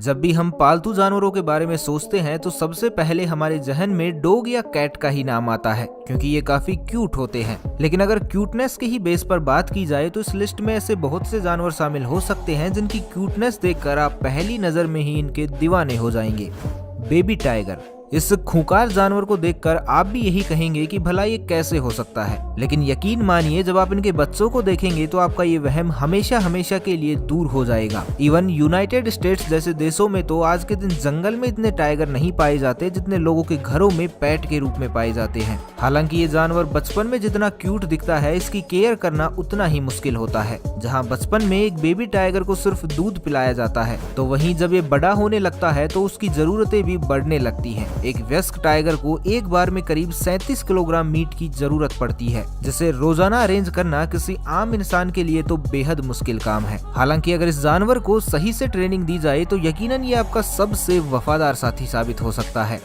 जब भी हम पालतू जानवरों के बारे में सोचते हैं तो सबसे पहले हमारे जहन में डॉग या कैट का ही नाम आता है, क्योंकि ये काफी क्यूट होते हैं। लेकिन अगर क्यूटनेस के ही बेस पर बात की जाए तो इस लिस्ट में ऐसे बहुत से जानवर शामिल हो सकते हैं जिनकी क्यूटनेस देखकर आप पहली नजर में ही इनके दीवाने हो जाएंगे। Baby tiger. इस खूंखार जानवर को देखकर आप भी यही कहेंगे कि भला ये कैसे हो सकता है, लेकिन यकीन मानिए जब आप इनके बच्चों को देखेंगे तो आपका ये वहम हमेशा हमेशा के लिए दूर हो जाएगा। इवन यूनाइटेड स्टेट्स जैसे देशों में तो आज के दिन जंगल में इतने टाइगर नहीं पाए जाते जितने लोगों के घरों में पेट के रूप में पाए जाते हैं। हालांकि ये जानवर बचपन में जितना क्यूट दिखता है, इसकी केयर करना उतना ही मुश्किल होता है। जहाँ बचपन में एक बेबी टाइगर को सिर्फ दूध पिलाया जाता है, तो वहीं जब ये बड़ा होने लगता है तो उसकी जरूरतें भी बढ़ने लगती हैं। एक वयस्क टाइगर को एक बार में करीब 37 किलोग्राम मीट की जरूरत पड़ती है, जिसे रोजाना अरेंज करना किसी आम इंसान के लिए तो बेहद मुश्किल काम है। हालांकि अगर इस जानवर को सही से ट्रेनिंग दी जाए तो यकीनन ये आपका सबसे वफादार साथी साबित हो सकता है।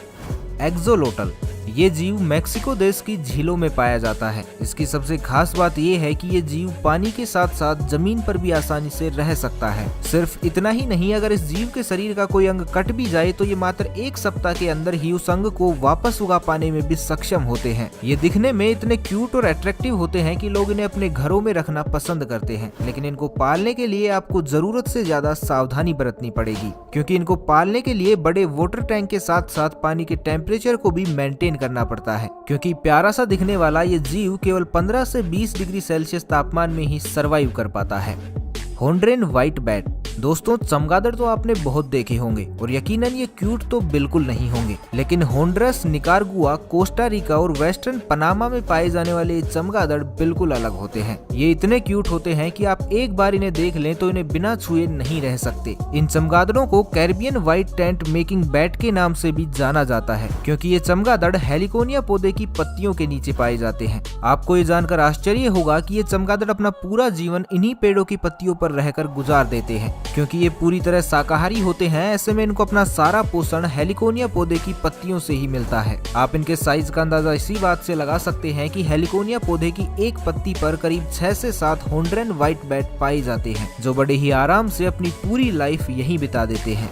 एक्सोलोटल। ये जीव मेक्सिको देश की झीलों में पाया जाता है। इसकी सबसे खास बात ये है कि ये जीव पानी के साथ साथ जमीन पर भी आसानी से रह सकता है। सिर्फ इतना ही नहीं, अगर इस जीव के शरीर का कोई अंग कट भी जाए तो ये मात्र 1 सप्ताह के अंदर ही उस अंग को वापस उगा पाने में भी सक्षम होते हैं। ये दिखने में इतने क्यूट और अट्रैक्टिव होते हैं कि लोग इन्हें अपने घरों में रखना पसंद करते हैं, लेकिन इनको पालने के लिए आपको जरूरत से ज्यादा सावधानी बरतनी पड़ेगी, क्योंकि इनको पालने के लिए बड़े वाटर टैंक के साथ साथ पानी के टेम्परेचर को भी मेंटेन करना पड़ता है, क्योंकि प्यारा सा दिखने वाला ये जीव केवल 15 से 20 डिग्री सेल्सियस तापमान में ही सरवाइव कर पाता है। होंड्रेन व्हाइट बैट। दोस्तों, चमगादड़ तो आपने बहुत देखे होंगे और यकीनन ये क्यूट तो बिल्कुल नहीं होंगे, लेकिन होंडरस, निकारागुआ, कोस्टा रिका और वेस्टर्न पनामा में पाए जाने वाले ये चमगादड़ बिल्कुल अलग होते हैं। ये इतने क्यूट होते हैं कि आप एक बार इन्हें देख लें तो इन्हें बिना छुए नहीं रह सकते। इन चमगादड़ों को Caribbean white tent making bat के नाम से भी जाना जाता है, क्योंकि ये चमगादड़ हेलिकोनिया पौधे की पत्तियों के नीचे पाए जाते हैं। आपको ये जानकर आश्चर्य होगा कि ये चमगादड़ अपना पूरा जीवन इन्हीं पेड़ों की पत्तियों पर रहकर गुजार देते हैं। क्योंकि ये पूरी तरह शाकाहारी होते हैं, ऐसे में इनको अपना सारा पोषण हेलिकोनिया पौधे की पत्तियों से ही मिलता है। आप इनके साइज का अंदाजा इसी बात से लगा सकते हैं कि हेलिकोनिया पौधे की एक पत्ती पर करीब 6 से 7 होंड्रेन व्हाइट बैट पाए जाते हैं, जो बड़े ही आराम से अपनी पूरी लाइफ यहीं बिता देते हैं।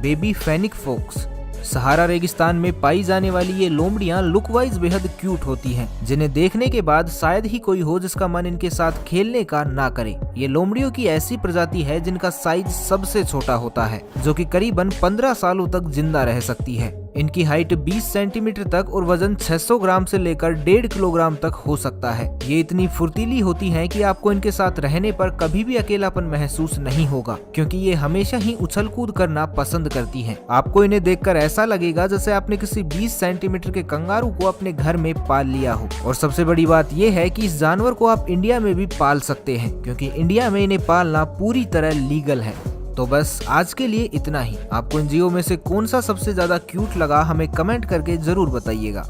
Baby fennec focus. सहारा रेगिस्तान में पाई जाने वाली ये लोमड़ियां लुक वाइज बेहद क्यूट होती हैं, जिन्हें देखने के बाद शायद ही कोई हो जिसका मन इनके साथ खेलने का ना करे। ये लोमड़ियों की ऐसी प्रजाति है जिनका साइज सबसे छोटा होता है, जो कि करीबन 15 सालों तक जिंदा रह सकती है। इनकी हाइट 20 सेंटीमीटर तक और वजन 600 ग्राम से लेकर 1.5 किलोग्राम तक हो सकता है। ये इतनी फुर्तीली होती हैं कि आपको इनके साथ रहने पर कभी भी अकेलापन महसूस नहीं होगा, क्योंकि ये हमेशा ही उछल कूद करना पसंद करती हैं। आपको इन्हें देखकर ऐसा लगेगा जैसे आपने किसी 20 सेंटीमीटर के कंगारू को अपने घर में पाल लिया हो। और सबसे बड़ी बात यह है कि इस जानवर को आप इंडिया में भी पाल सकते हैं, क्योंकि इंडिया में इन्हें पालना पूरी तरह लीगल है। तो बस आज के लिए इतना ही। आपको इन जीवों में से कौन सा सबसे ज्यादा क्यूट लगा, हमें कमेंट करके जरूर बताइएगा।